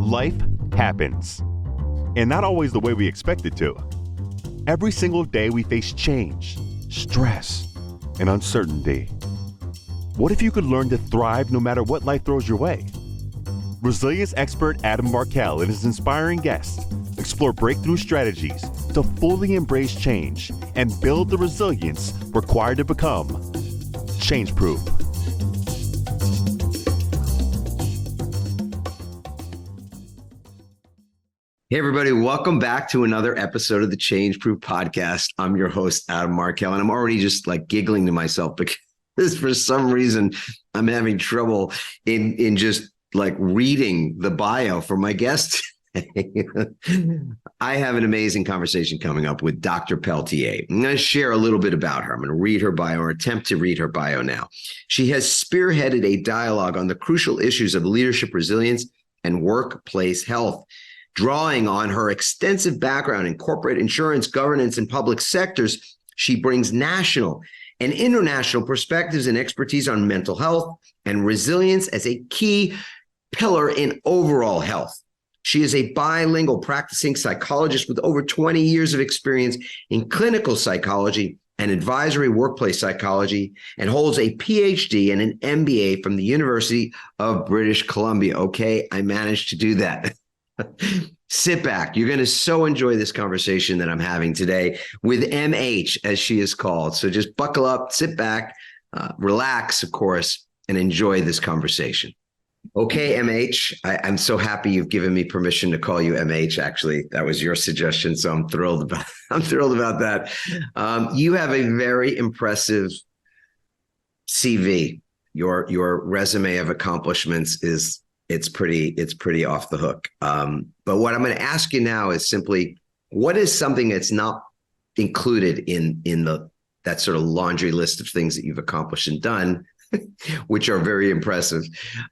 Life happens, and not always the way we expect it to. Every single day we face change, stress, and uncertainty. What if you could learn to thrive no matter what life throws your way? Resilience expert Adam Markel and his inspiring guests explore breakthrough strategies to fully embrace change and build the resilience required to become change-proof. Hey, everybody. Welcome back to another episode of the Change Proof Podcast. I'm your host, Adam Markel, and I'm already just like giggling to myself because for some reason I'm having trouble in just like reading the bio for my guest. I have an amazing conversation coming up with Dr. Pelletier. I'm going to share a little bit about her. I'm going to read her bio or attempt to read her bio now. She has spearheaded a dialogue on the crucial issues of leadership resilience and workplace health. Drawing on her extensive background in corporate insurance, governance, and public sectors, she brings national and international perspectives and expertise on mental health and resilience as a key pillar in overall health. She is a bilingual practicing psychologist with over 20 years of experience in clinical psychology and advisory workplace psychology, and holds a PhD and an MBA from the University of British Columbia. Okay, I managed to do that. Sit back. You're going to so enjoy this conversation that I'm having today with MH, as she is called. So just buckle up, sit back, relax, of course, and enjoy this conversation. Okay, MH, I'm so happy you've given me permission to call you MH. Actually, that was your suggestion, so I'm thrilled about that. You have a very impressive CV. Your resume of accomplishments is It's pretty off the hook. But what I'm going to ask you now is simply, what is something that's not included in that sort of laundry list of things that you've accomplished and done, which are very impressive,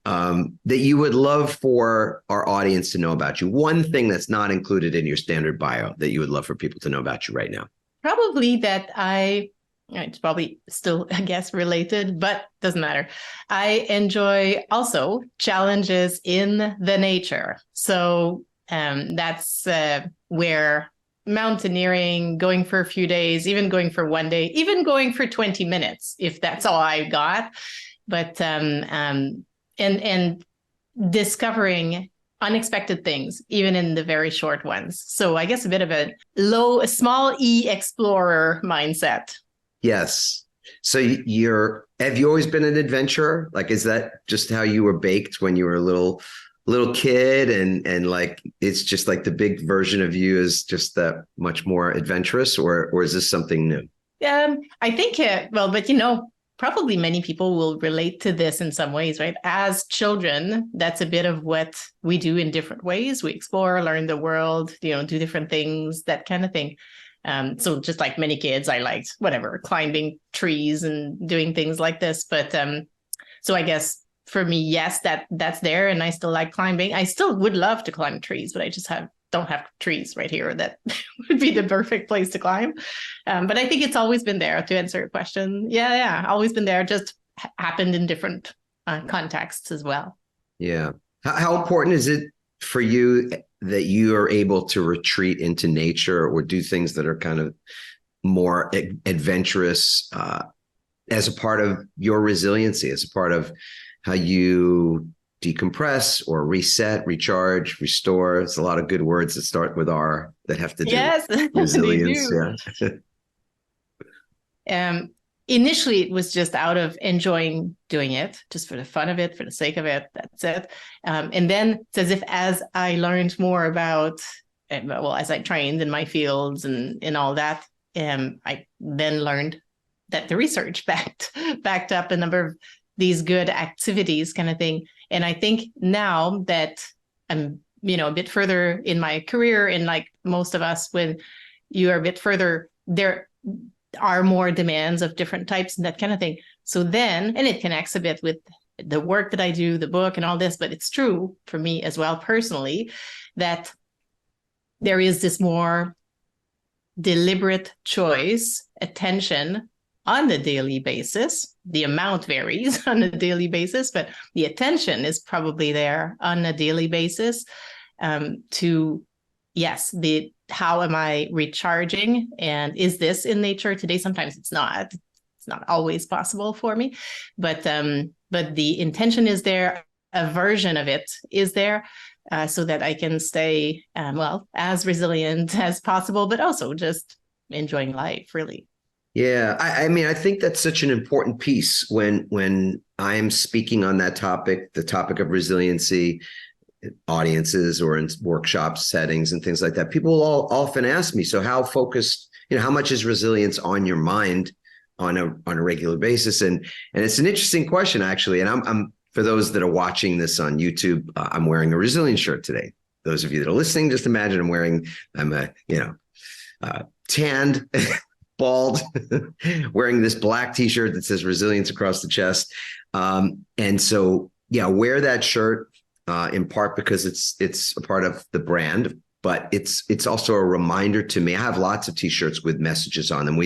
that you would love for our audience to know about you? One thing that's not included in your standard bio that you would love for people to know about you right now. Probably that it's probably still, I guess, related, but doesn't matter. I enjoy also challenges in the nature. So that's where mountaineering, going for a few days, even going for one day, even going for 20 minutes, if that's all I got. But and discovering unexpected things, even in the very short ones. So I guess a bit of a small E explorer mindset. Yes. So have you always been an adventurer? Like, is that just how you were baked when you were a little kid, and like, it's just like the big version of you is just that much more adventurous, or is this something new? I think, but probably many people will relate to this in some ways, right? As children, that's a bit of what we do in different ways. We explore, learn the world, do different things, that kind of thing. So just like many kids, I liked climbing trees and doing things like this. But so I guess for me, yes, that's there, and I still like climbing. I still would love to climb trees, but I just don't have trees right here that would be the perfect place to climb. But I think it's always been there, to answer your question. Yeah, always been there. Just happened in different contexts as well. Yeah. How important is it for you that you are able to retreat into nature or do things that are kind of more adventurous as a part of your resiliency, as a part of how you decompress or reset, recharge, restore? It's a lot of good words that start with R that have to do with resilience. Yeah. Initially, it was just out of enjoying doing it, just for the fun of it, for the sake of it. That's it. And then it's as if as I learned more about, as I trained in my fields and all that, I then learned that the research backed up a number of these good activities kind of thing. And I think now that I'm, a bit further in my career, and like most of us, when you are a bit further, there are more demands of different types and that kind of thing. So then, and it connects a bit with the work that I do, the book and all this, but it's true for me as well personally, that there is this more deliberate choice, attention on a daily basis. The amount varies on a daily basis, but the attention is probably there on a daily basis. to, yes, how am I recharging? And is this in nature today? Sometimes it's not. It's not always possible for me, but the intention is there. A version of it is there, so that I can stay, as resilient as possible, but also just enjoying life, really. Yeah, I mean, I think that's such an important piece when I am speaking on that topic, the topic of resiliency, audiences or in workshop settings and things like that. People will often ask me, so how focused, how much is resilience on your mind on a regular basis? And it's an interesting question, actually. And I'm for those that are watching this on YouTube, I'm wearing a resilience shirt today. Those of you that are listening, just imagine I'm a tanned, bald, wearing this black t-shirt that says resilience across the chest. And so, wear that shirt in part because it's a part of the brand, but it's also a reminder to me. I have lots of t-shirts with messages on them.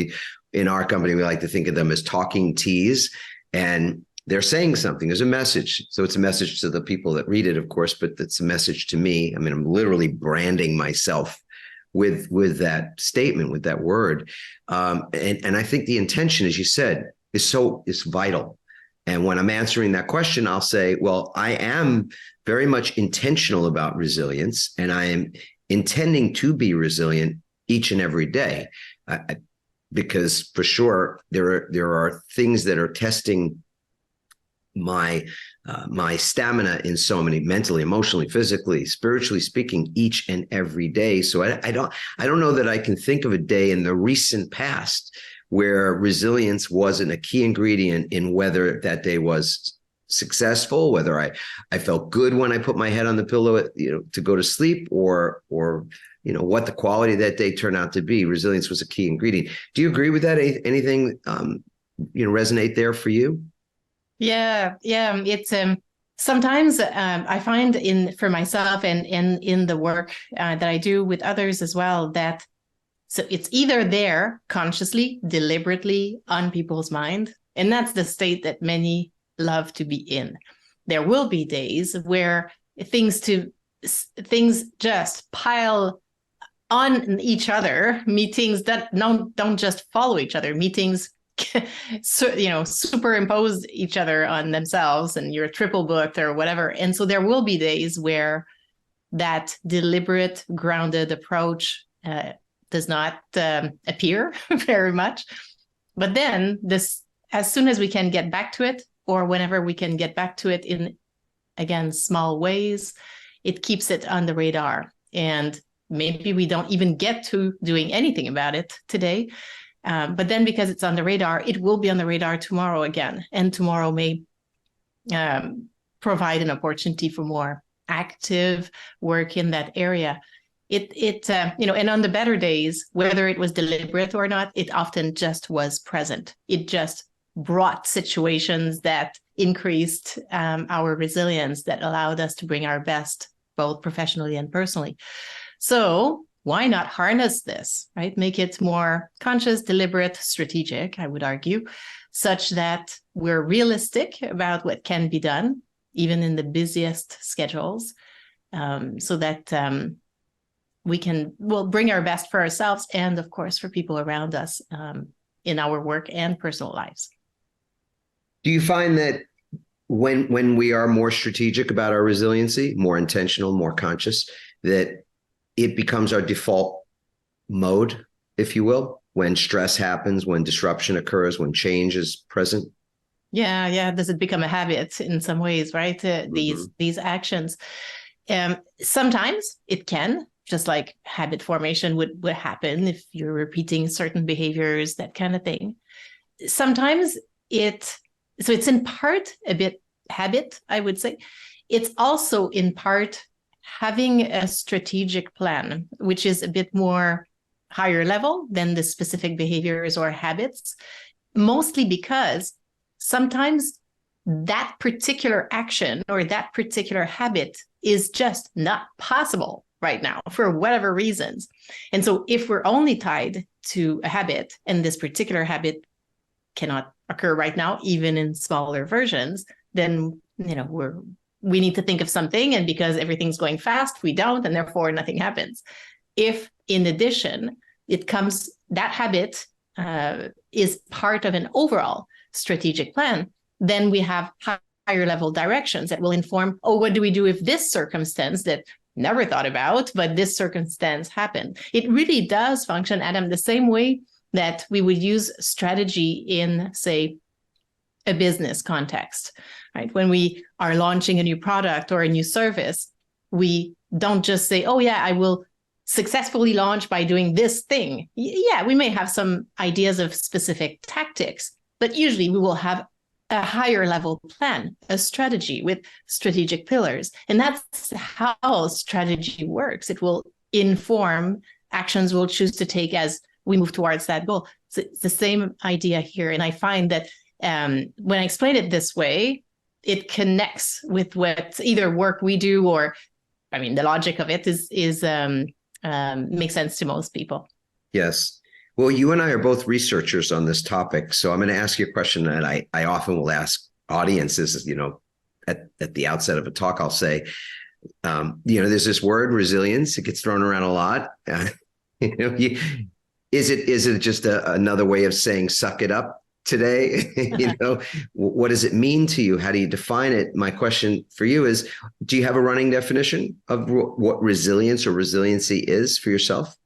In our company, we like to think of them as talking tees, and they're saying something. There's a message. So it's a message to the people that read it, of course, but it's a message to me. I mean, I'm literally branding myself with that statement, with that word. And I think the intention, as you said, is vital. And when I'm answering that question, I'll say, well, I am very much intentional about resilience, and I am intending to be resilient each and every day. Because for sure, there are things that are testing my stamina in so many, mentally, emotionally, physically, spiritually speaking, each and every day. So I don't know that I can think of a day in the recent past where resilience wasn't a key ingredient in whether that day was successful, whether I felt good when I put my head on the pillow, to go to sleep, or what the quality of that day turned out to be. Resilience was a key ingredient. Do you agree with that? Anything resonate there for you? Yeah. It's sometimes I find for myself and in the work that I do with others as well, that so it's either there consciously, deliberately on people's mind, and that's the state that many love to be in. There will be days where things just pile on each other, meetings that don't just follow each other, meetings superimpose each other on themselves, and you're triple booked or whatever. And so there will be days where that deliberate, grounded approach does not appear very much. But then as soon as we can get back to it, or whenever we can get back to it in, again, small ways, it keeps it on the radar. And maybe we don't even get to doing anything about it today. But then because it's on the radar, it will be on the radar tomorrow again. And tomorrow may provide an opportunity for more active work in that area. And on the better days, whether it was deliberate or not, it often just was present. It just brought situations that increased our resilience, that allowed us to bring our best, both professionally and personally. So why not harness this, right? Make it more conscious, deliberate, strategic, I would argue, such that we're realistic about what can be done, even in the busiest schedules, so that we'll bring our best for ourselves and, of course, for people around us in our work and personal lives. Do you find that when we are more strategic about our resiliency, more intentional, more conscious, that it becomes our default mode, if you will, when stress happens, when disruption occurs, when change is present? Yeah. Does it become a habit in some ways, right? These actions. Sometimes it can, just like habit formation would happen if you're repeating certain behaviors, that kind of thing. Sometimes it's in part a bit habit, I would say. It's also in part having a strategic plan, which is a bit more higher level than the specific behaviors or habits, mostly because sometimes that particular action or that particular habit is just not possible right now for whatever reasons. And so if we're only tied to a habit, and this particular habit cannot occur right now, even in smaller versions, then we need to think of something, and because everything's going fast, we don't, and therefore nothing happens. If in addition, that habit is part of an overall strategic plan, then we have higher level directions that will inform, what do we do if this circumstance that never thought about, but this circumstance happened? It really does function, Adam, the same way that we would use strategy in, say, a business context, right? When we are launching a new product or a new service, we don't just say, oh yeah, I will successfully launch by doing this thing. Yeah, we may have some ideas of specific tactics, but usually we will have a higher level plan, a strategy with strategic pillars. And that's how strategy works. It will inform actions we'll choose to take as we move towards that goal. So it's the same idea here. And I find that when I explain it this way, it connects with what either work we do, or, I mean, the logic of it makes sense to most people. Yes. Well, you and I are both researchers on this topic. So I'm going to ask you a question that I often will ask audiences, at the outset of a talk. I'll say, there's this word resilience. It gets thrown around a lot. Is it just another way of saying suck it up today? What does it mean to you? How do you define it? My question for you is, do you have a running definition of what resilience or resiliency is for yourself?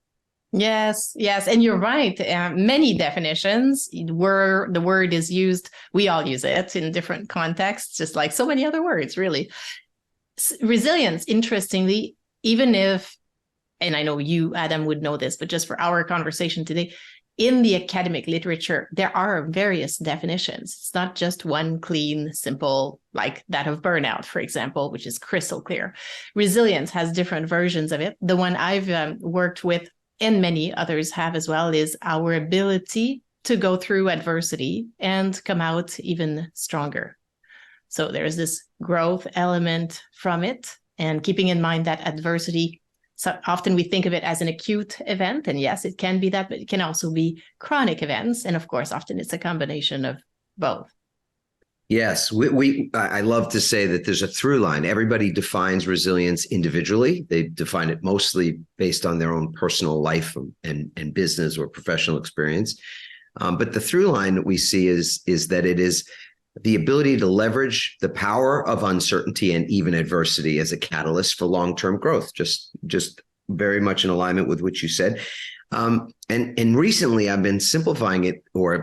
Yes. And you're right. Many definitions where the word is used, we all use it in different contexts, just like so many other words, really. Resilience, interestingly, even if, and I know you, Adam, would know this, but just for our conversation today, in the academic literature, there are various definitions. It's not just one clean, simple, like that of burnout, for example, which is crystal clear. Resilience has different versions of it. The one I've worked with, and many others have as well, is our ability to go through adversity and come out even stronger. So there's this growth element from it, and keeping in mind that adversity, so often we think of it as an acute event, and yes, it can be that, but it can also be chronic events. And of course, often it's a combination of both. Yes, I love to say that there's a through line. Everybody defines resilience individually. They define it mostly based on their own personal life and business or professional experience. But the through line that we see is that it is the ability to leverage the power of uncertainty and even adversity as a catalyst for long-term growth. Just very much in alignment with what you said. And recently I've been simplifying it, or I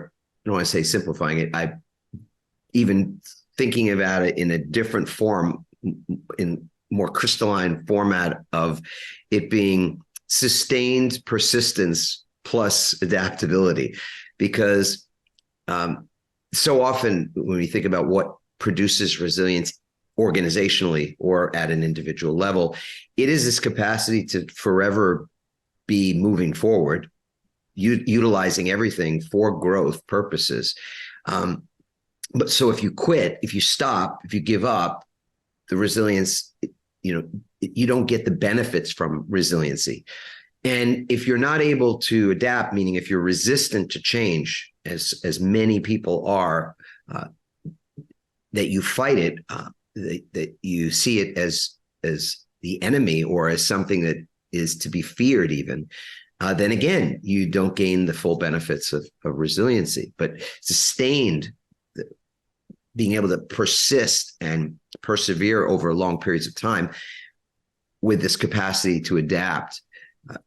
don't want to say simplifying it. I've even thinking about it in a different form, in more crystalline format of it being sustained persistence plus adaptability, because so often when we think about what produces resilience organizationally or at an individual level, it is this capacity to forever be moving forward, utilizing everything for growth purposes. But so if you quit, if you stop, if you give up, the resilience, you don't get the benefits from resiliency. And if you're not able to adapt, meaning if you're resistant to change, as many people are, that you fight it, that you see it as the enemy or as something that is to be feared even, then again, you don't gain the full benefits of resiliency. But sustained, being able to persist and persevere over long periods of time with this capacity to adapt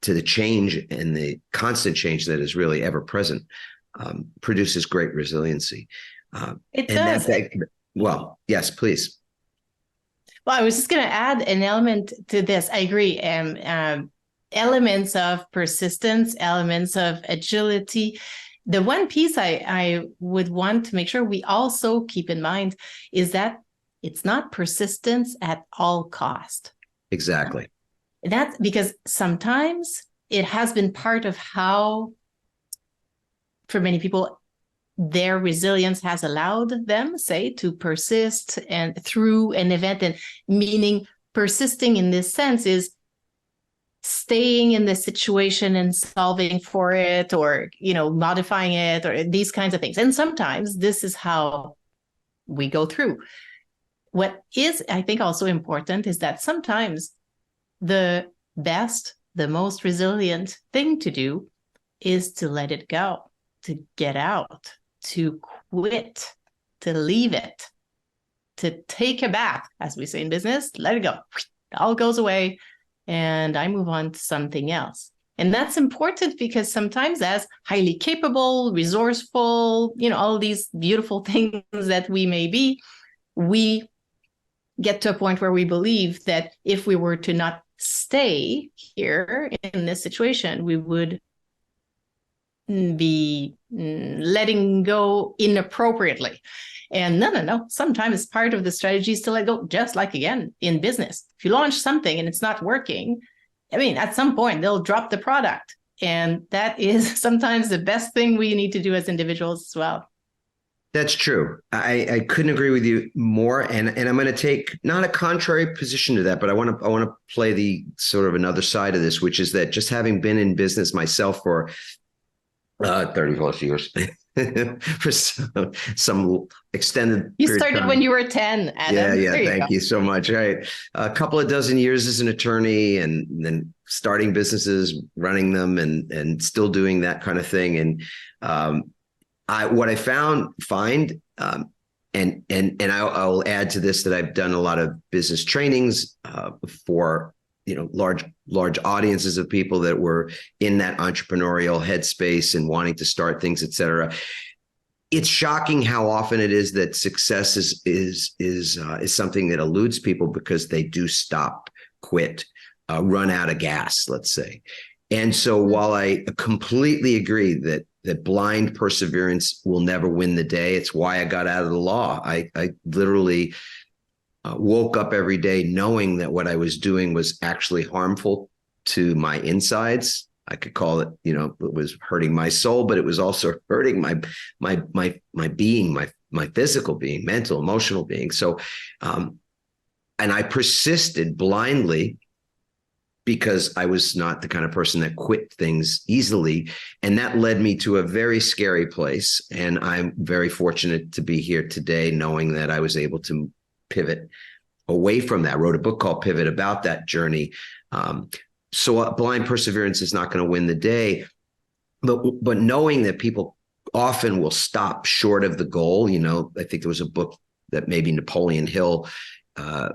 to the change and the constant change that is really ever present, produces great resiliency. It does. Well, yes, please. Well, I was just going to add an element to this. I agree. Elements of persistence, elements of agility. The one piece I would want to make sure we also keep in mind is that it's not persistence at all cost. Exactly. That's because sometimes it has been part of how, for many people, their resilience has allowed them, say, to persist and through an event. And meaning persisting in this sense is staying in the situation and solving for it, or, modifying it, or these kinds of things. And sometimes this is how we go through. what is, I think, also important is that sometimes the best, the most resilient thing to do is to let it go, to get out, to quit, to leave it, to take a bath, as we say in business, let it go. It all goes away and I move on to something else. And that's important because sometimes as highly capable, resourceful, all these beautiful things that we may be, we get to a point where we believe that if we were to not stay here in this situation, we would be letting go inappropriately. And no. Sometimes part of the strategy is to let go, just like, again, in business. If you launch something and it's not working, at some point they'll drop the product. And that is sometimes the best thing we need to do as individuals as well. That's true. I couldn't agree with you more. And I'm going to take not a contrary position to that, but I want to play the sort of another side of this, which is that just having been in business myself for 30 plus years, for some extended. You started when you were 10, Adam. Yeah. Thank you so much. Right. A couple of dozen years as an attorney and then starting businesses, running them and still doing that kind of thing. And what I find, and I'll add to this that I've done a lot of business trainings for large audiences of people that were in that entrepreneurial headspace and wanting to start things, et cetera. It's shocking how often it is that success is something that eludes people because they do stop, quit, run out of gas, let's say. And so while I completely agree that blind perseverance will never win the day, it's why I got out of the law. I literally woke up every day knowing that what I was doing was actually harmful to my insides. I could call it, it was hurting my soul, but it was also hurting my being, my physical being, mental, emotional being. So, and I persisted blindly because I was not the kind of person that quit things easily. And that led me to a very scary place. And I'm very fortunate to be here today, knowing that I was able to pivot away from that. I wrote a book called Pivot about that journey. So blind perseverance is not going to win the day, but knowing that people often will stop short of the goal. I think there was a book that maybe Napoleon Hill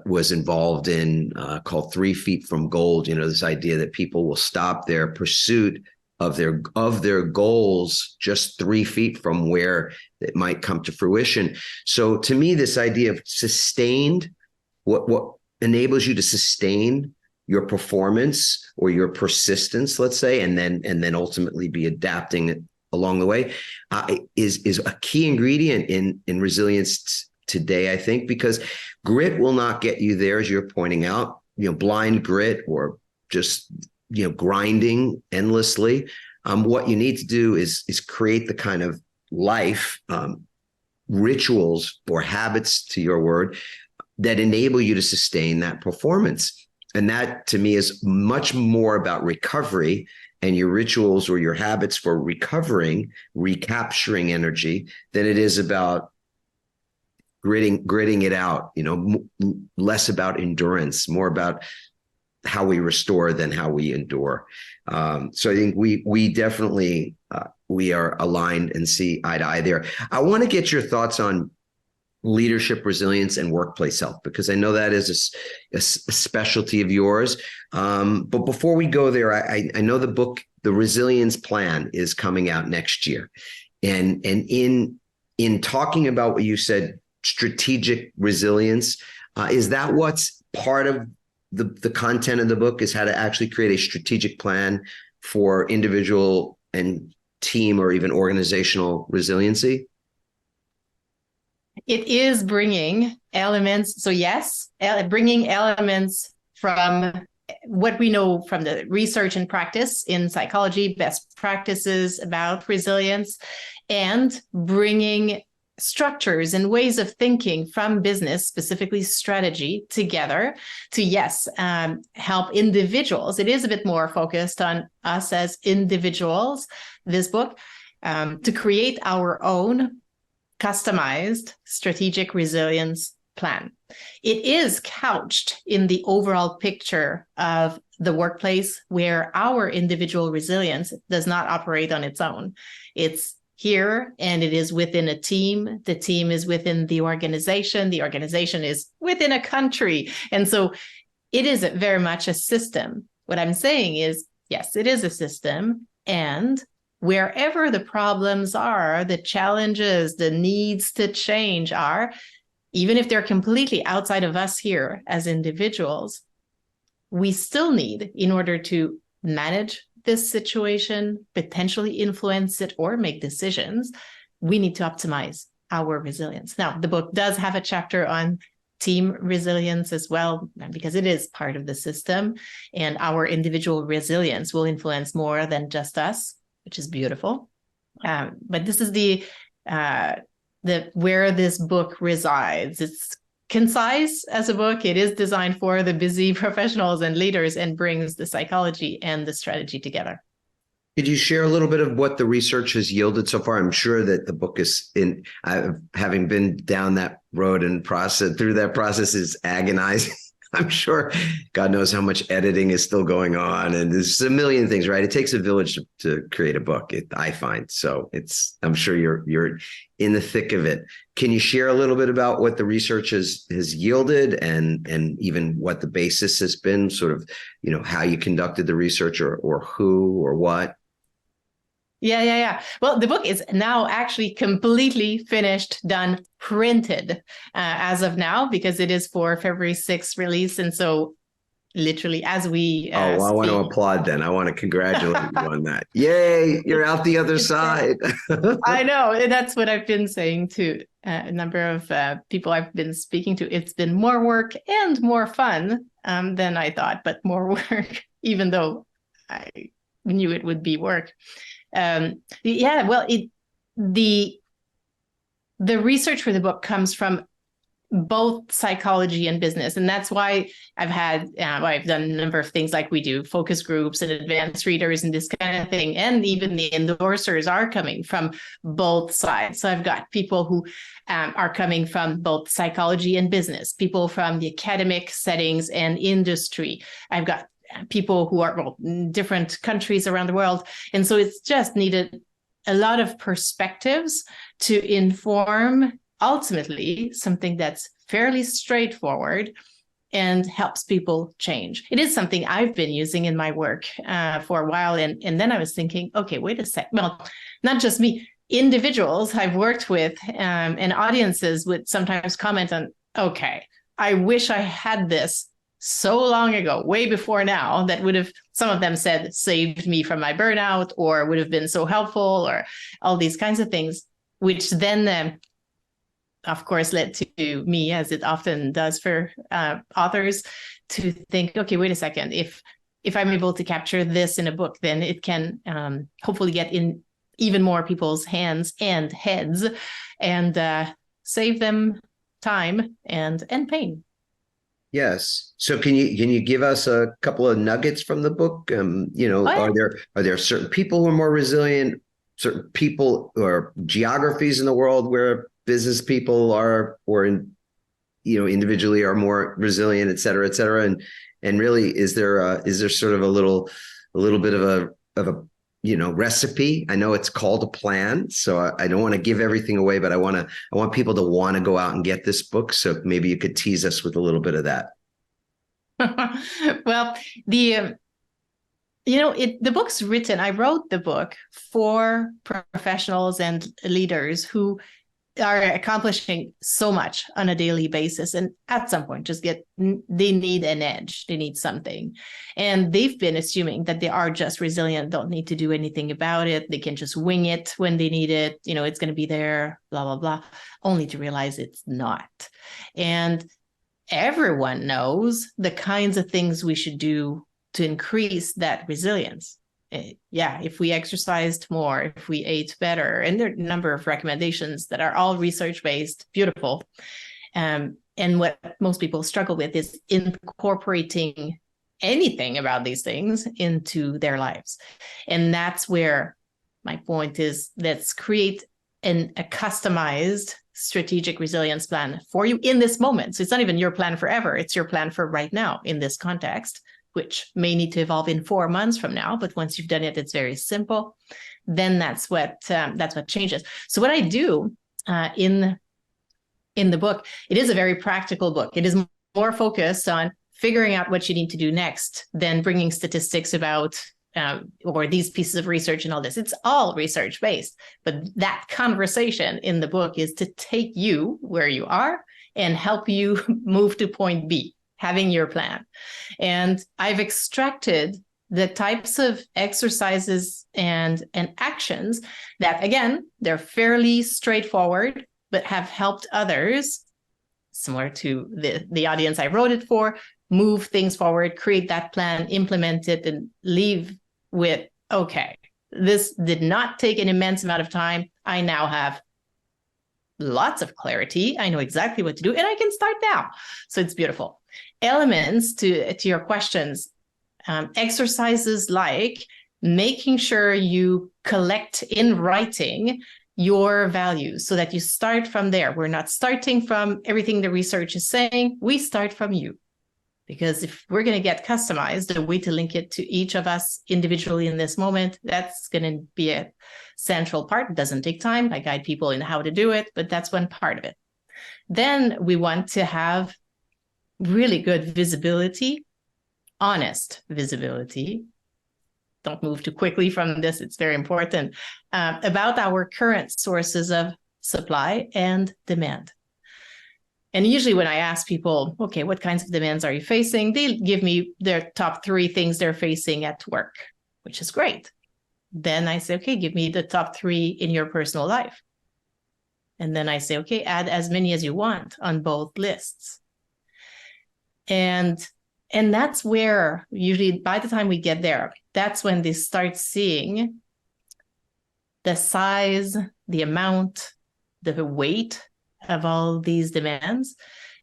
was involved in called 3 Feet from Gold. This idea that people will stop their pursuit of their goals just 3 feet from where it might come to fruition. So to me, this idea of sustained, what enables you to sustain your performance or your persistence, let's say, and then ultimately be adapting it along the way, is a key ingredient in resilience today, I think, because grit will not get you there, as you're pointing out, blind grit or just, grinding endlessly. What you need to do is create the kind of life, rituals or habits, to your word, that enable you to sustain that performance. And that to me is much more about recovery and your rituals or your habits for recapturing energy than it is about gritting it out, less about endurance, more about how we restore than how we endure. So I think we definitely, we are aligned and see eye to eye there. I want to get your thoughts on leadership resilience and workplace health, because I know that is a specialty of yours. But before we go there, I know the book, The Resilience Plan, is coming out next year. And in talking about what you said, strategic resilience, is that what's part of the content of the book, is how to actually create a strategic plan for individual and team or even organizational resiliency? It is bringing elements. So yes, bringing elements from what we know from the research and practice in psychology, best practices about resilience, and bringing structures and ways of thinking from business, specifically strategy, together to, yes, help individuals. It is a bit more focused on us as individuals, this book, to create our own customized strategic resilience plan. It is couched in the overall picture of the workplace where our individual resilience does not operate on its own. It's here, and it is within a team. The team is within the organization is within a country. And so it is very much a system. What I'm saying is, yes, it is a system. And wherever the problems are, the challenges, the needs to change are, even if they're completely outside of us here as individuals, we still need, in order to manage this situation, potentially influence it or make decisions, we need to optimize our resilience. Now, the book does have a chapter on team resilience as well, because it is part of the system, and our individual resilience will influence more than just us, which is beautiful. But this is the where this book resides. It's concise as a book. It is designed for the busy professionals and leaders, and brings the psychology and the strategy together. Could you share a little bit of what the research has yielded so far? I'm sure that the book is having been down that road and through that process is agonizing. I'm sure God knows how much editing is still going on, and there's a million things, right? It takes a village to create a book, I find. So I'm sure you're in the thick of it. Can you share a little bit about what the research has yielded, and even what the basis has been, sort of, how you conducted the research, or who or what? Yeah. Well, the book is now actually completely finished, done, printed as of now, because it is for February 6th release. And so literally as we I want to applaud then. I want to congratulate you on that. Yay, you're out the other side. I know. And that's what I've been saying to a number of people I've been speaking to. It's been more work and more fun than I thought, but more work, even though I knew it would be work. The research for the book comes from both psychology and business, and that's why I've done a number of things, like we do focus groups and advanced readers and this kind of thing, and even the endorsers are coming from both sides. So I've got people who are coming from both psychology and business, people from the academic settings and industry. I've got people who are in different countries around the world. And so it's just needed a lot of perspectives to inform ultimately something that's fairly straightforward and helps people change. It is something I've been using in my work for a while. And then I was thinking, okay, wait a sec. Well, not just me, individuals I've worked with and audiences would sometimes comment on, okay, I wish I had this so long ago, way before now, that would have, some of them said, saved me from my burnout, or would have been so helpful, or all these kinds of things, which then, of course, led to me, as it often does for authors, to think, okay, wait a second, if I'm able to capture this in a book, then it can hopefully get in even more people's hands and heads, and save them time and pain. Yes. So can you give us a couple of nuggets from the book? Are there certain people who are more resilient, certain people or geographies in the world where business people are, or individually are more resilient, et cetera, et cetera? And really, is there sort of a little bit of a recipe? I know it's called a plan, so I don't want to give everything away, but I want people to want to go out and get this book. So maybe you could tease us with a little bit of that. Well, the book's written. I wrote the book for professionals and leaders who are accomplishing so much on a daily basis, and at some point they need an edge, they need something, and they've been assuming that they are just resilient, don't need to do anything about it, they can just wing it when they need it, it's going to be there, blah blah blah, only to realize it's not. And everyone knows the kinds of things we should do to increase that resilience. If we exercised more, if we ate better, and there are a number of recommendations that are all research-based, beautiful. And what most people struggle with is incorporating anything about these things into their lives. And that's where my point is, let's create a customized strategic resilience plan for you in this moment. So it's not even your plan forever. It's your plan for right now in this context, which may need to evolve in 4 months from now. But once you've done it, it's very simple. Then that's what changes. So what I do in the book, it is a very practical book. It is more focused on figuring out what you need to do next than bringing statistics about or these pieces of research and all this. It's all research based, but that conversation in the book is to take you where you are and help you move to point B, having your plan. And I've extracted the types of exercises and actions that, again, they're fairly straightforward, but have helped others, similar to the audience I wrote it for, move things forward, create that plan, implement it, and leave with, okay, this did not take an immense amount of time. I now have lots of clarity. I know exactly what to do, and I can start now. So it's beautiful. Elements to your questions, exercises like making sure you collect in writing your values so that you start from there. We're not starting from everything the research is saying. We start from you. Because if we're going to get customized, a way to link it to each of us individually in this moment, that's going to be a central part. It doesn't take time. I guide people in how to do it, but that's one part of it. Then we want to have really good visibility, honest visibility. Don't move too quickly from this. It's very important about our current sources of supply and demand. And usually when I ask people, okay, what kinds of demands are you facing? They give me their top 3 things they're facing at work, which is great. Then I say, okay, give me the top 3 in your personal life. And then I say, okay, add as many as you want on both lists. And that's where usually by the time we get there, that's when they start seeing the size, the amount, the weight of all these demands,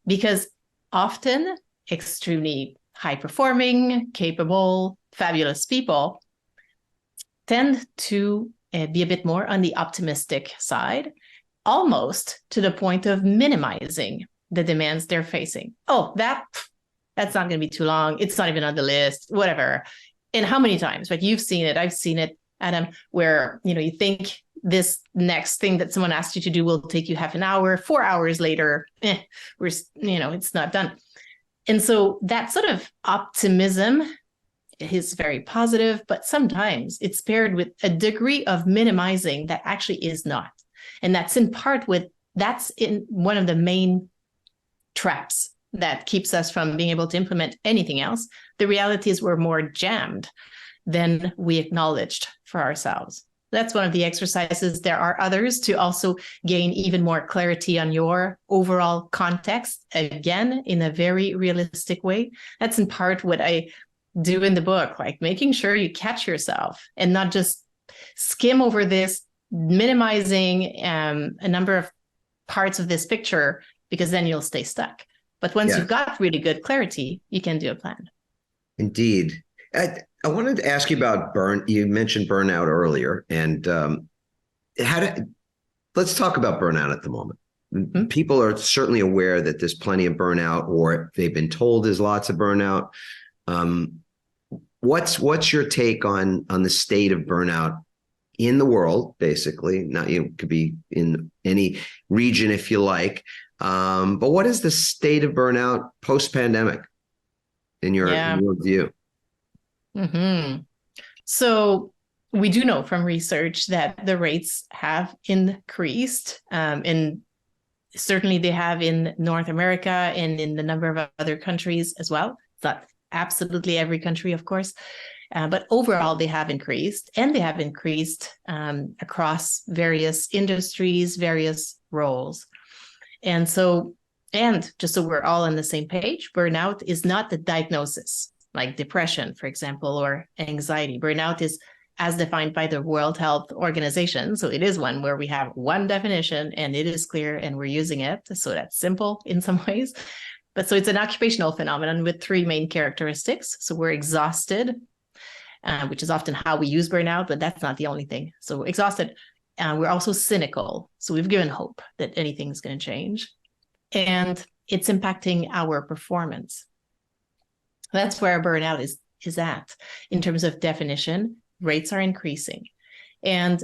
because often extremely high performing, capable, fabulous people tend to be a bit more on the optimistic side, almost to the point of minimizing the demands they're facing. Oh, that's not going to be too long. It's not even on the list, whatever. And how many times, right? You've seen it. I've seen it, Adam, where, you think this next thing that someone asked you to do will take you half an hour, 4 hours later, it's not done. And so that sort of optimism is very positive, but sometimes it's paired with a degree of minimizing that actually is not. And that's in one of the main traps that keeps us from being able to implement anything else. The reality is we're more jammed than we acknowledged for ourselves. That's one of the exercises. There are others to also gain even more clarity on your overall context, again, in a very realistic way. That's in part what I do in the book, like making sure you catch yourself and not just skim over this, minimizing a number of parts of this picture, because then you'll stay stuck. But once you've got really good clarity, you can do a plan. Indeed. I wanted to ask you about you mentioned burnout earlier, and let's talk about burnout at the moment. Mm-hmm. People are certainly aware that there's plenty of burnout, or they've been told there's lots of burnout. What's your take on the state of burnout in the world, basically? Not could be in any region if you like. But what is the state of burnout post-pandemic in your view? Mm-hmm. So we do know from research that the rates have increased, and certainly they have in North America and in a number of other countries as well. It's not absolutely every country, of course, but overall they have increased, and they have increased across various industries, various roles. And just so we're all on the same page, burnout is not the diagnosis, like depression, for example, or anxiety. Burnout is as defined by the World Health Organization. So it is one where we have one definition and it is clear and we're using it. So that's simple in some ways. But so it's an occupational phenomenon with 3 main characteristics. So we're exhausted, which is often how we use burnout, but that's not the only thing. So we're exhausted, We're also cynical. So we've given hope that anything's going to change. And it's impacting our performance. That's where burnout is at. In terms of definition, rates are increasing. And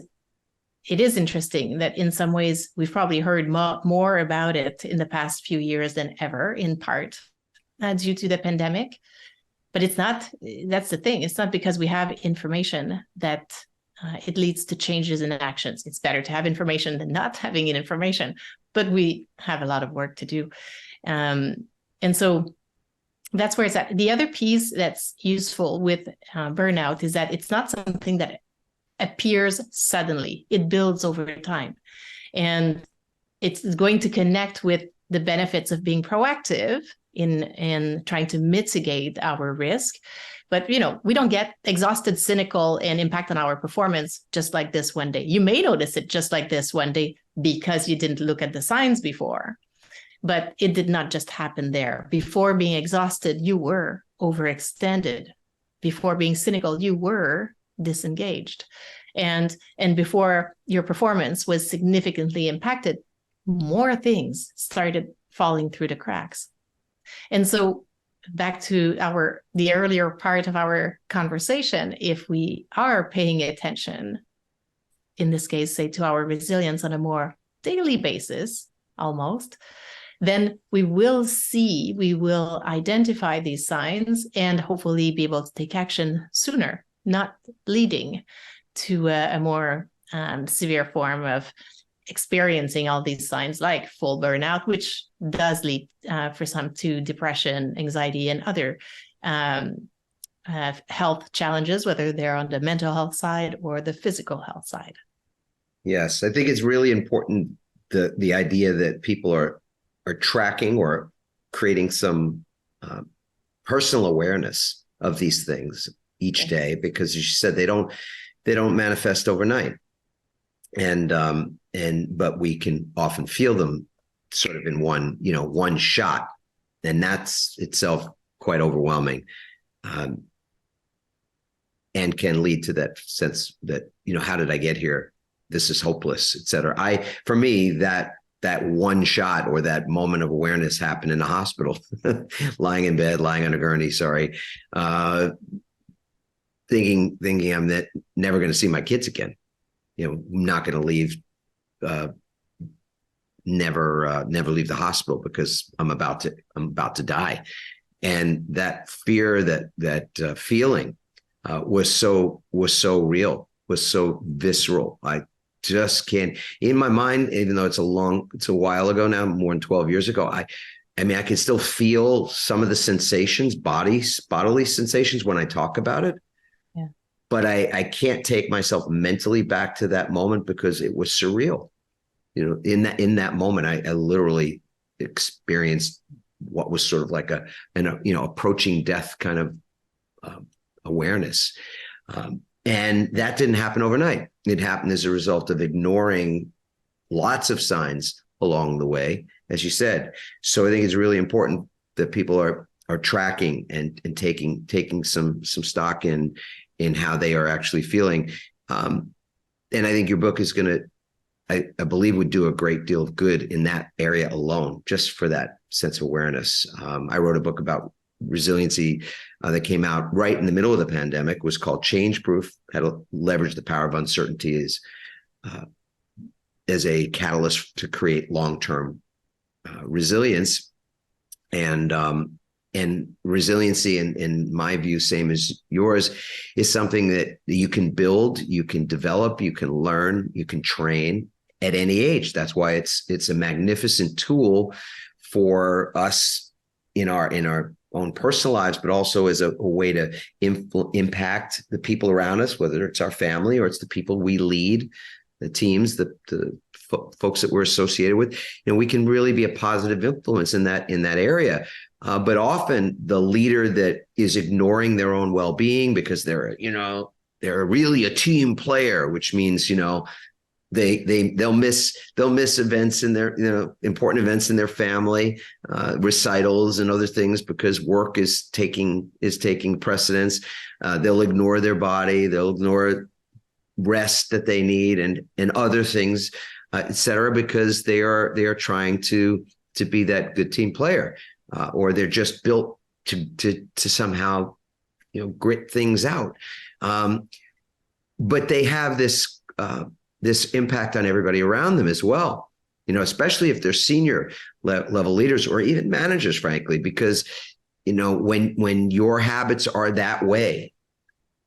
it is interesting that in some ways we've probably heard more about it in the past few years than ever, in part due to the pandemic. But it's not, that's the thing. It's not because we have information that it leads to changes in actions. It's better to have information than not having information, but we have a lot of work to do. And so that's where it's at. The other piece that's useful with burnout is that it's not something that appears suddenly. It builds over time. And it's going to connect with the benefits of being proactive in trying to mitigate our risk. But, we don't get exhausted, cynical, and impact on our performance just like this one day. You may notice it just like this one day because you didn't look at the signs before. But it did not just happen there. Before being exhausted, you were overextended. Before being cynical, you were disengaged. And before your performance was significantly impacted, more things started falling through the cracks. And so back to the earlier part of our conversation, if we are paying attention, in this case, say to our resilience on a more daily basis, almost, then we will identify these signs and hopefully be able to take action sooner, not leading to a more severe form of experiencing all these signs like full burnout, which does lead for some to depression, anxiety, and other health challenges, whether they're on the mental health side or the physical health side. Yes, I think it's really important, the idea that people are tracking or creating some personal awareness of these things each day, because as you said, they don't manifest overnight. But we can often feel them sort of in one shot, and that's itself quite overwhelming, and can lead to that sense that, how did I get here? This is hopeless, et cetera. For me, that one shot or that moment of awareness happened in the hospital, lying in bed, lying on a gurney, thinking I'm never going to see my kids again. Not going to leave, never leave the hospital because I'm about to die. And that fear, that feeling was so real, was so visceral. I just can't, in my mind, even though it's a while ago now, more than 12 years ago, I can still feel some of the sensations, bodily sensations when I talk about it. Yeah. But I can't take myself mentally back to that moment because it was surreal. In that moment, I literally experienced what was sort of like an approaching death kind of awareness. And that didn't happen overnight. It happened as a result of ignoring lots of signs along the way, as you said. So I think it's really important that people are tracking and taking some stock in how they are actually feeling. And I think your book is going to, I believe, would do a great deal of good in that area alone, just for that sense of awareness. I wrote a book about resiliency that came out right in the middle of the pandemic. It was called Change Proof, how to leverage the power of uncertainty as a catalyst to create long-term resilience. And resiliency, in my view, same as yours, is something that you can build, you can develop, you can learn, you can train at any age. That's why it's a magnificent tool for us in our own personal lives, but also as a way to impact the people around us, whether it's our family or it's the people we lead, the teams, the folks that we're associated with. We can really be a positive influence in that area. But often the leader that is ignoring their own well-being because they're really a team player, which means, they'll miss events in their, important events in their family, recitals and other things because work is taking precedence. They'll ignore their body. They'll ignore rest that they need and other things, et cetera, because they are trying to be that good team player, or they're just built to somehow, grit things out. But they have this impact on everybody around them as well, especially if they're senior level leaders or even managers, frankly, because, when your habits are that way,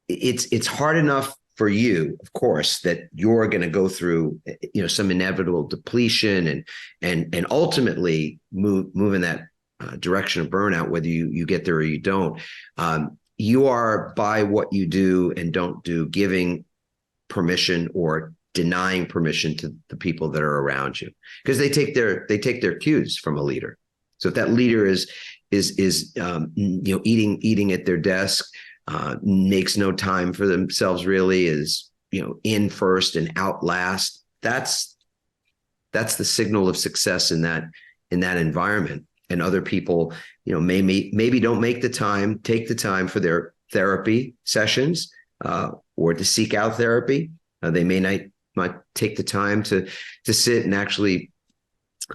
it's hard enough for you, of course, that you're going to go through, some inevitable depletion and ultimately move in that direction of burnout, whether you get there or you don't. You are, by what you do and don't do, giving permission or denying permission to the people that are around you, because they take their cues from a leader. So if that leader is eating at their desk, makes no time for themselves, really, is in first and out last, that's the signal of success in that environment. And other people, maybe don't take the time for their therapy sessions, or to seek out therapy. They may not take the time to sit and actually,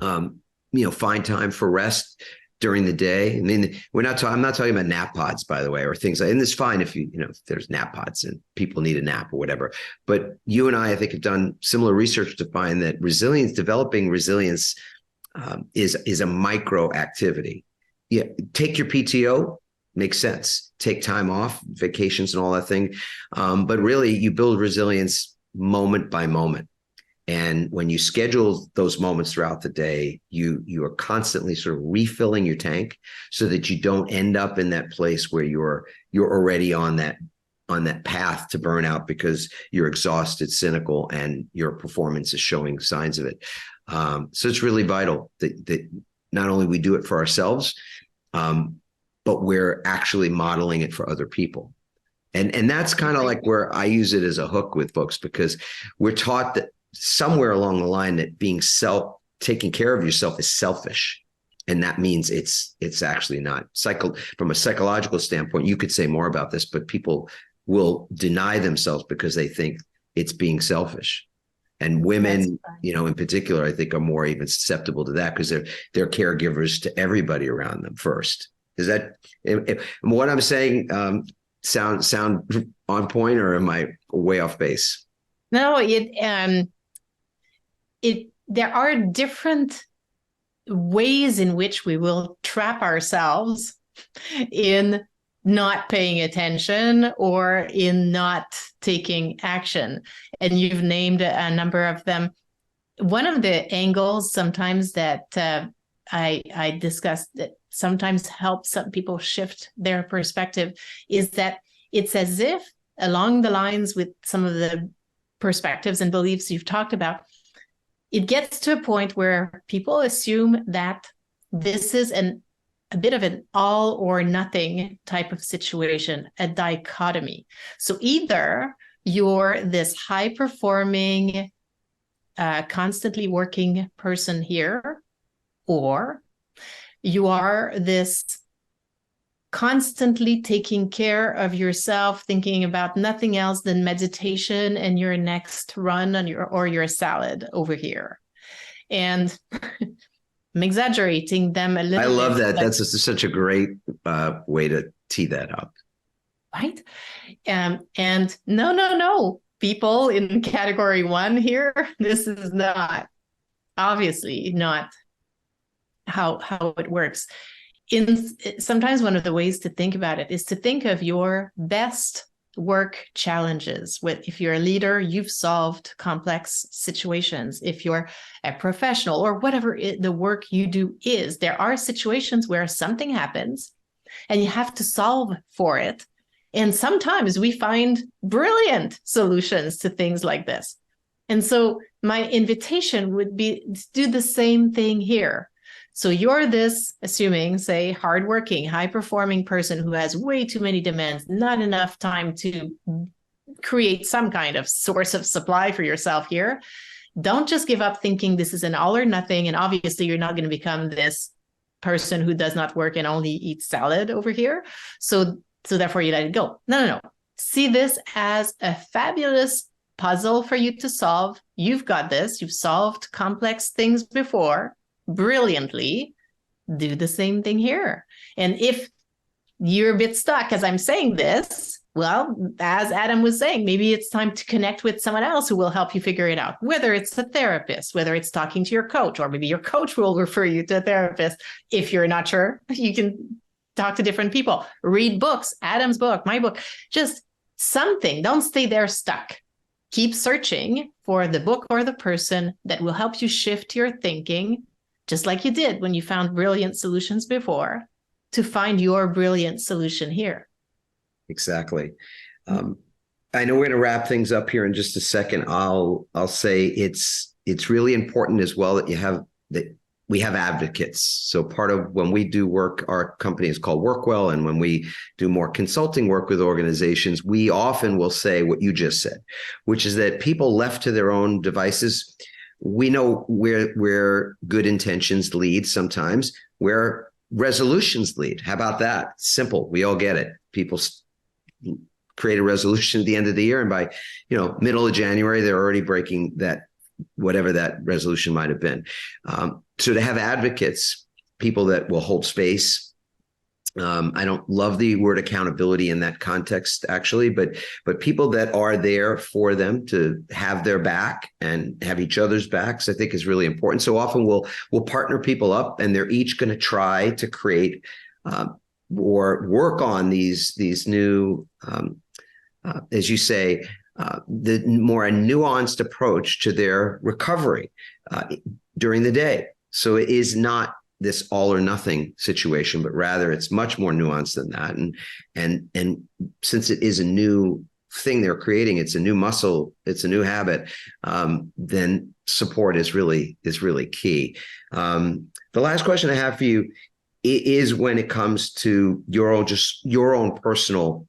find time for rest during the day. I mean, I'm not talking about nap pods, by the way, or things like, and it's fine if if there's nap pods and people need a nap or whatever. But you and I think, have done similar research to find that developing resilience, is a micro activity. Yeah, take your PTO, makes sense. Take time off, vacations and all that thing. But really, you build resilience moment by moment. And when you schedule those moments throughout the day, you are constantly sort of refilling your tank so that you don't end up in that place where you're already on that path to burnout because you're exhausted, cynical, and your performance is showing signs of it. So it's really vital that not only we do it for ourselves, but we're actually modeling it for other people. And that's kind of like where I use it as a hook with folks, because we're taught that somewhere along the line that taking care of yourself is selfish. And that means it's actually not. From a psychological standpoint, you could say more about this, but people will deny themselves because they think it's being selfish. And women, in particular, I think are more even susceptible to that because they're caregivers to everybody around them first. Is that what I'm saying? Sound on point, or am I way off base? No, there are different ways in which we will trap ourselves in not paying attention or in not taking action. And you've named a number of them. One of the angles sometimes that I discussed that sometimes helps some people shift their perspective is that it's as if, along the lines with some of the perspectives and beliefs you've talked about, it gets to a point where people assume that this is a bit of an all or nothing type of situation, a dichotomy. So either you're this high performing, constantly working person here, or you are this constantly taking care of yourself, thinking about nothing else than meditation and your next run on your salad over here. And I'm exaggerating them a little bit. I love that. That's such a great way to tee that up. Right? And no. People in category 1 here, this is not, obviously not how it works. Sometimes one of the ways to think about it is to think of your best work challenges. If you're a leader, you've solved complex situations. If you're a professional or whatever the work you do is, there are situations where something happens and you have to solve for it. And sometimes we find brilliant solutions to things like this. And so my invitation would be to do the same thing here. So you're this, assuming, say, hardworking, high-performing person who has way too many demands, not enough time to create some kind of source of supply for yourself here. Don't just give up thinking this is an all or nothing. And obviously, you're not going to become this person who does not work and only eats salad over here. So therefore, you let it go. No. See this as a fabulous puzzle for you to solve. You've got this. You've solved complex things before brilliantly. Do the same thing here. And if you're a bit stuck as I'm saying this, well, as Adam was saying, maybe it's time to connect with someone else who will help you figure it out, whether it's a therapist, whether it's talking to your coach, or maybe your coach will refer you to a therapist. If you're not sure, you can talk to different people, read books, Adam's book, my book, just something. Don't stay there stuck. Keep searching for the book or the person that will help you shift your thinking, just like you did when you found brilliant solutions before, to find your brilliant solution here. Exactly. I know we're going to wrap things up here in just a second. I'll say it's really important as well that we have advocates. So part of when we do work, our company is called Workwell, and when we do more consulting work with organizations, we often will say what you just said, which is that people left to their own devices, we know where good intentions lead sometimes, where resolutions lead. How about that? Simple. We all get it. People create a resolution at the end of the year, and by middle of January, they're already breaking that, whatever that resolution might have been. So to have advocates, people that will hold space. I don't love the word accountability in that context, actually, but people that are there for them to have their back and have each other's backs, I think is really important. So often we'll partner people up, and they're each going to try to create or work on these new, as you say, the more a nuanced approach to their recovery during the day. So it is not this all or nothing situation, but rather it's much more nuanced than that. And since it is a new thing they're creating, it's a new muscle, it's a new habit, then support is really key. The last question I have for you is when it comes to your own personal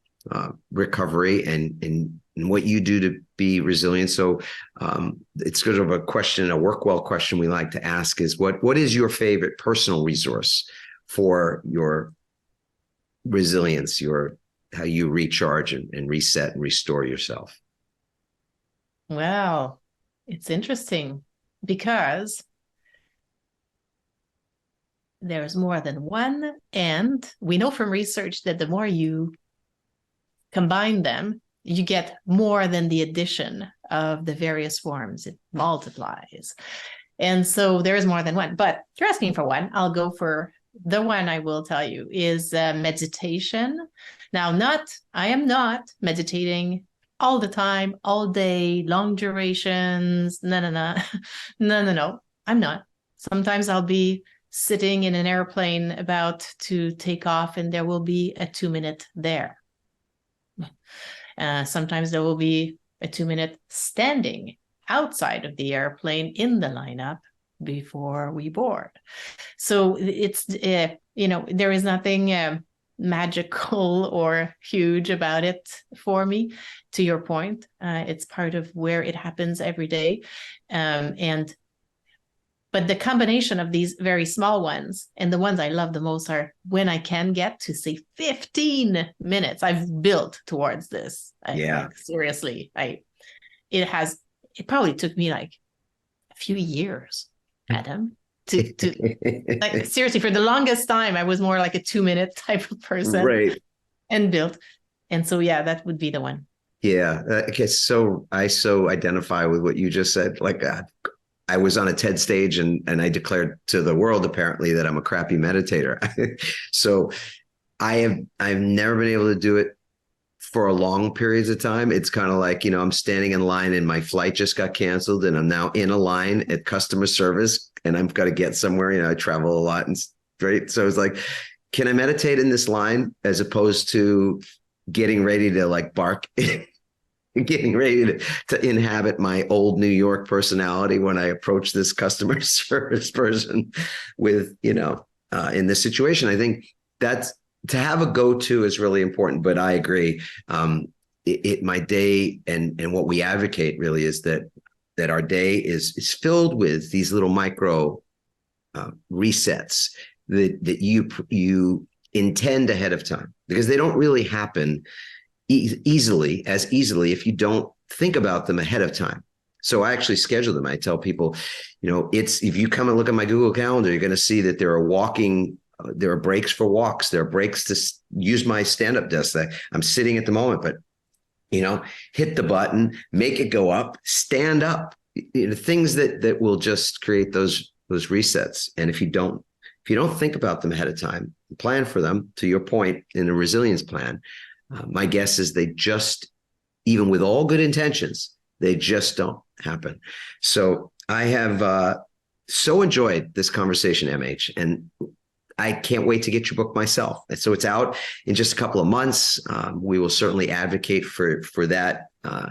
recovery and what you do to be resilient. So it's sort of a question, a Workwell question we like to ask is what is your favorite personal resource for your resilience, how you recharge and reset and restore yourself? Well, it's interesting because there's more than one, and we know from research that the more you combine them, you get more than the addition of the various forms. It multiplies. And so there is more than one. But if you're asking for one, I'll go for the one I will tell you is meditation. Now, I am not meditating all the time, all day, long durations. No. I'm not. Sometimes I'll be sitting in an airplane about to take off, and there will be a 2-minute there. Sometimes there will be a 2-minute standing outside of the airplane in the lineup before we board. So it's, there is nothing magical or huge about it for me. To your point, it's part of where it happens every day. But the combination of these very small ones and the ones I love the most are when I can get to, say, 15 minutes. I've built towards this. Seriously, it probably took me like a few years, Adam, to like, seriously, for the longest time, I was more like a 2-minute type of person, right? And built. And so, that would be the one. Yeah. I so identify with what you just said. Like, I was on a TED stage and I declared to the world, apparently, that I'm a crappy meditator. So I've never been able to do it for long periods of time. It's kind of like, I'm standing in line and my flight just got canceled and I'm now in a line at customer service and I've got to get somewhere. I travel a lot and straight. So it's like, can I meditate in this line as opposed to getting ready to like bark getting ready to inhabit my old New York personality when I approach this customer service person with, in this situation? I think that's, to have a go-to is really important, but I agree. My day and what we advocate really is that our day is filled with these little micro resets that you intend ahead of time, because they don't really happen easily if you don't think about them ahead of time. So I actually schedule them. I tell people, if you come and look at my Google Calendar, you're going to see that there are breaks for walks. There are breaks to use my stand-up desk that I'm sitting at the moment, but, hit the button, make it go up, stand up, things that will just create those resets. And if you don't think about them ahead of time, plan for them, to your point, in a resilience plan, my guess is they just, even with all good intentions, they just don't happen. So I have so enjoyed this conversation, MH, and I can't wait to get your book myself. And so it's out in just a couple of months. We will certainly advocate for that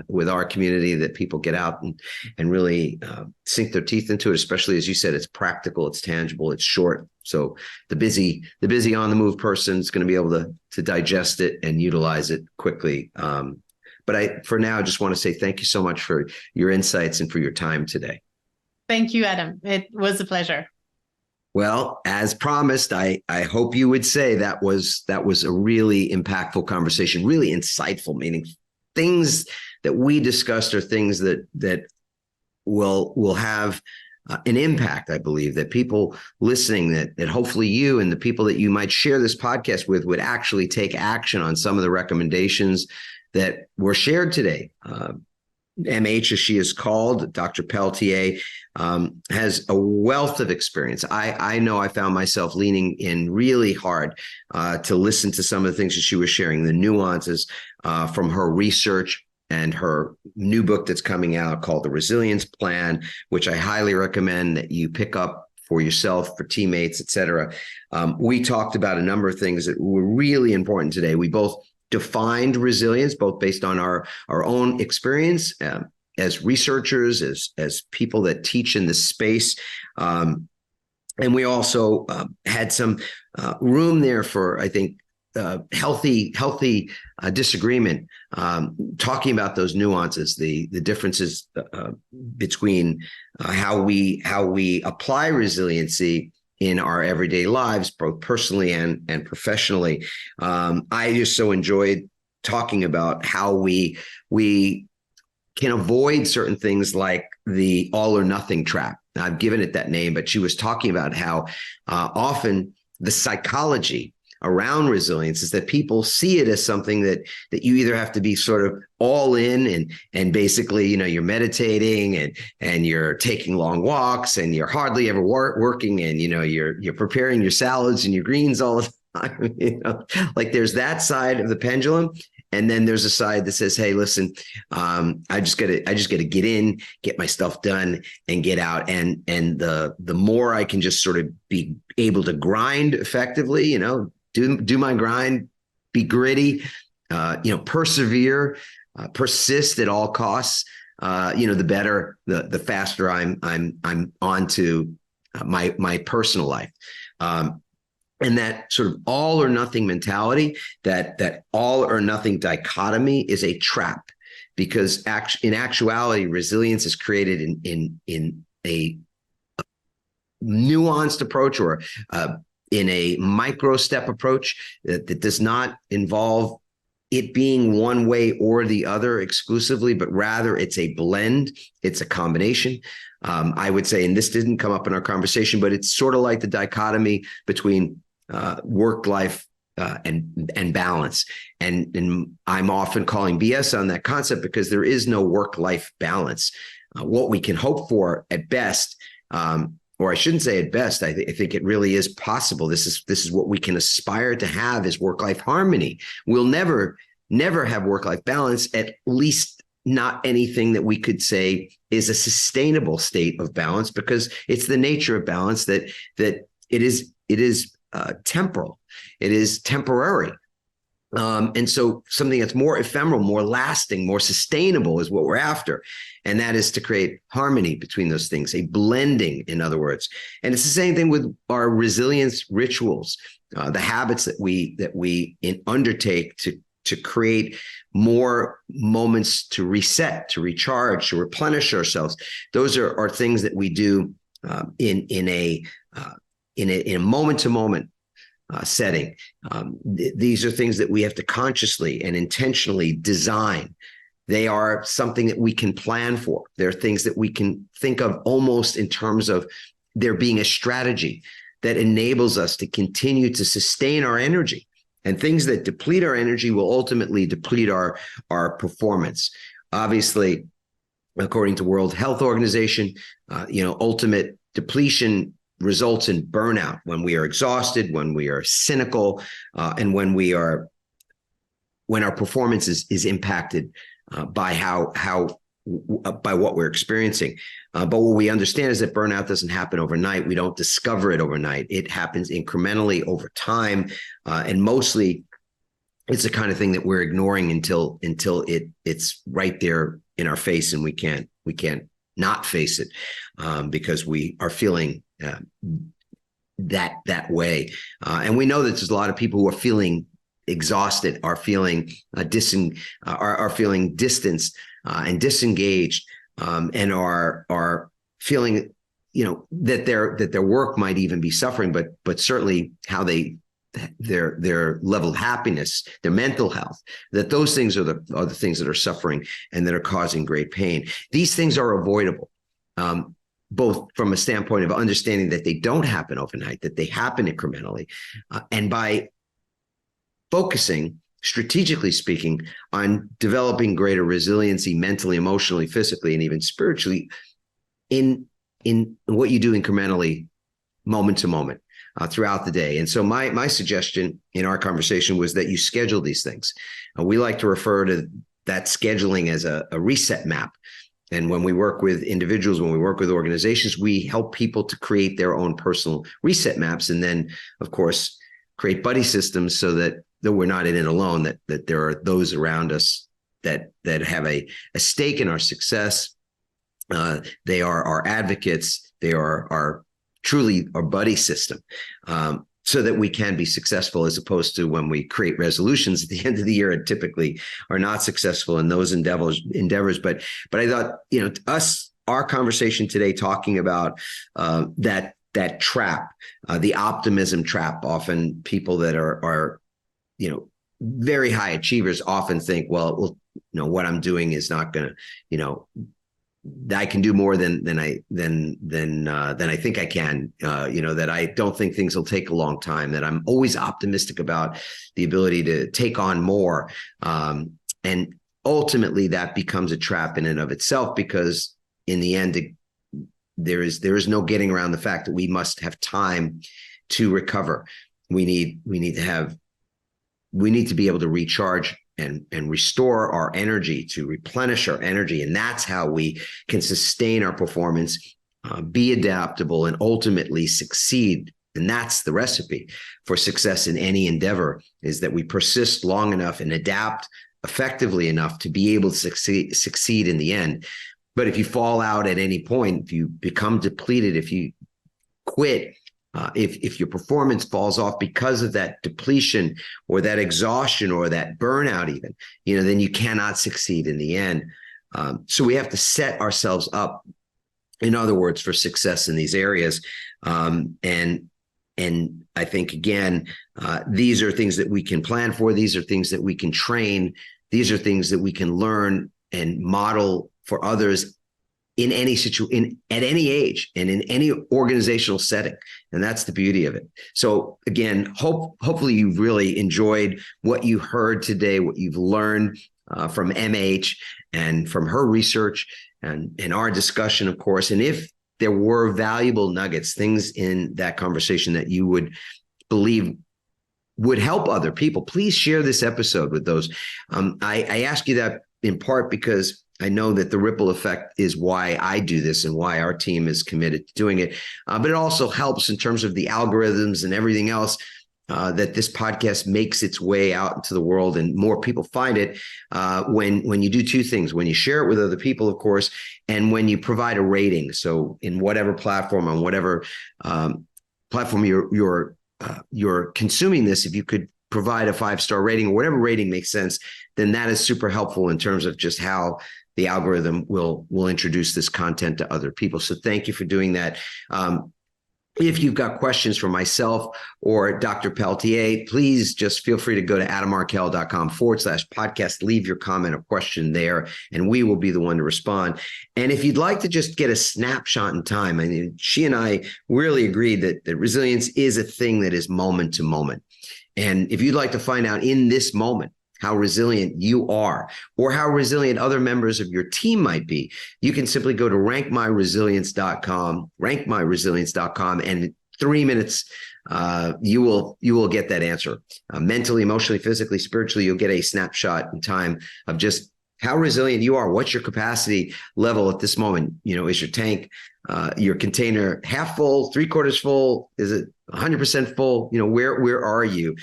with our community, that people get out and really sink their teeth into it, especially, as you said, it's practical, it's tangible, it's short. So the busy on the move person is going to be able to digest it and utilize it quickly. But I, for now, just want to say thank you so much for your insights and for your time today. Thank you, Adam. It was a pleasure. Well, as promised, I hope you would say that was a really impactful conversation, really insightful, meaning things that we discussed are things that will have an impact, I believe, that people listening, that hopefully you and the people that you might share this podcast with would actually take action on some of the recommendations that were shared today. MH, as she is called, Dr. Pelletier, has a wealth of experience. I know I found myself leaning in really hard to listen to some of the things that she was sharing, the nuances from her research and her new book that's coming out called The Resilience Plan, which I highly recommend that you pick up for yourself, for teammates, et cetera. We talked about a number of things that were really important today. We both defined resilience, both based on our own experience as researchers, as people that teach in this space. And we also had some room there for, I think, healthy disagreement, talking about those nuances, the differences between how we apply resiliency in our everyday lives, both personally and professionally. I just so enjoyed talking about how we can avoid certain things like the all or nothing trap. I've given it that name, but she was talking about how often the psychology around resilience is that people see it as something that you either have to be sort of all in and basically, you're meditating and you're taking long walks and you're hardly ever working and, you're preparing your salads and your greens all the time, like there's that side of the pendulum. And then there's a side that says, hey, listen, I just gotta get in, get my stuff done and get out. And the more I can just sort of be able to grind effectively, do my grind, be gritty, persevere, persist at all costs, the better, the faster I'm on to my personal life. And that sort of all or nothing mentality, that all or nothing dichotomy is a trap, because in actuality, resilience is created in a nuanced approach or in a micro step approach that does not involve it being one way or the other exclusively, but rather it's a blend, it's a combination. I would say, and this didn't come up in our conversation, but it's sort of like the dichotomy between work life and balance. And I'm often calling BS on that concept because there is no work-life balance. What we can hope for at best, or I shouldn't say at best, I think it really is possible. This is what we can aspire to have, is work-life harmony. We'll never have work-life balance, at least not anything that we could say is a sustainable state of balance, because it's the nature of balance that it is temporal. It is temporary. And so something that's more ephemeral, more lasting, more sustainable is what we're after. And that is to create harmony between those things, a blending, in other words. And it's the same thing with our resilience rituals, the habits that we undertake to create more moments to reset, to recharge, to replenish ourselves. Those are things that we do in a moment-to-moment setting. These are things that we have to consciously and intentionally design. They are something that we can plan for. They're things that we can think of almost in terms of there being a strategy that enables us to continue to sustain our energy. And things that deplete our energy will ultimately deplete our performance. Obviously, according to World Health Organization, ultimate depletion results in burnout when we are exhausted, when we are cynical, and when our performance is impacted by by what we're experiencing. But what we understand is that burnout doesn't happen overnight. We don't discover it overnight. It happens incrementally over time. And mostly it's the kind of thing that we're ignoring until it's right there in our face, and we can't not face it because we are feeling that way. And we know that there's a lot of people who are feeling exhausted, are feeling are feeling distanced and disengaged, and are feeling, that their work might even be suffering, but certainly how their level of happiness, their mental health, that those things are the things that are suffering and that are causing great pain. These things are avoidable, both from a standpoint of understanding that they don't happen overnight, that they happen incrementally, and by focusing, strategically speaking, on developing greater resiliency mentally, emotionally, physically, and even spiritually in what you do incrementally, moment to moment, throughout the day. And so my suggestion in our conversation was that you schedule these things. We like to refer to that scheduling as a reset map. And when we work with individuals, when we work with organizations, we help people to create their own personal reset maps. And then, of course, create buddy systems so that we're not in it alone, that there are those around us that have a stake in our success. They are our advocates. They are truly our buddy system, so that we can be successful, as opposed to when we create resolutions at the end of the year and typically are not successful in those endeavors. But I thought, our conversation today, talking about that trap, the optimism trap. Often people that are very high achievers often think, well, what I'm doing is not going to, I can do more than I think I can. That I don't think things will take a long time. That I'm always optimistic about the ability to take on more, and ultimately that becomes a trap in and of itself, because in the end, there is no getting around the fact that we must have time to recover. We need to be able to recharge and restore our energy, to replenish our energy. And that's how we can sustain our performance, be adaptable, and ultimately succeed. And that's the recipe for success in any endeavor, is that we persist long enough and adapt effectively enough to be able to succeed in the end. But if you fall out at any point, if you become depleted, if you quit, if your performance falls off because of that depletion or that exhaustion or that burnout even, then you cannot succeed in the end. So we have to set ourselves up, in other words, for success in these areas. And I think, again, these are things that we can plan for. These are things that we can train. These are things that we can learn and model for others in any situation, at any age, and in any organizational setting. And that's the beauty of it. So again, hopefully you really enjoyed what you heard today, what you've learned from MH and from her research and our discussion, of course. And if there were valuable nuggets, things in that conversation that you would believe would help other people, please share this episode with those. I ask you that in part because I know that the ripple effect is why I do this and why our team is committed to doing it. But it also helps in terms of the algorithms and everything else, that this podcast makes its way out into the world and more people find it when you do two things: when you share it with other people, of course, and when you provide a rating. So in whatever platform, on whatever platform you're consuming this, if you could provide a 5-star rating or whatever rating makes sense, then that is super helpful in terms of just how the algorithm will introduce this content to other people. So thank you for doing that. If you've got questions for myself or Dr. Pelletier, please just feel free to go to adammarkel.com/podcast. Leave your comment or question there, and we will be the one to respond. And if you'd like to just get a snapshot in time, I mean, she and I really agreed that resilience is a thing that is moment to moment. And if you'd like to find out in this moment how resilient you are, or how resilient other members of your team might be, you can simply go to rankmyresilience.com, and in 3 minutes, you will get that answer. Mentally, emotionally, physically, spiritually, you'll get a snapshot in time of just how resilient you are. What's your capacity level at this moment? Is your tank, your container half full, 3/4 full? Is it 100% full? Where are you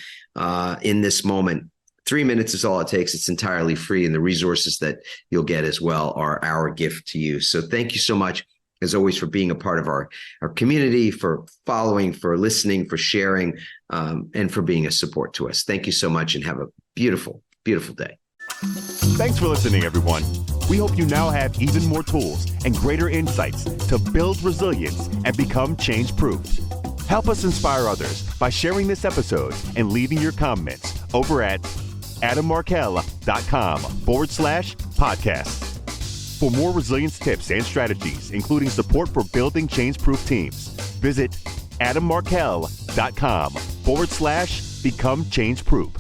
in this moment? 3 minutes is all it takes. It's entirely free. And the resources that you'll get as well are our gift to you. So thank you so much, as always, for being a part of our community, for following, for listening, for sharing, and for being a support to us. Thank you so much, and have a beautiful, beautiful day. Thanks for listening, everyone. We hope you now have even more tools and greater insights to build resilience and become change-proof. Help us inspire others by sharing this episode and leaving your comments over at adammarkel.com/podcast. For more resilience tips and strategies, including support for building change-proof teams, visit adammarkel.com/become change-proof.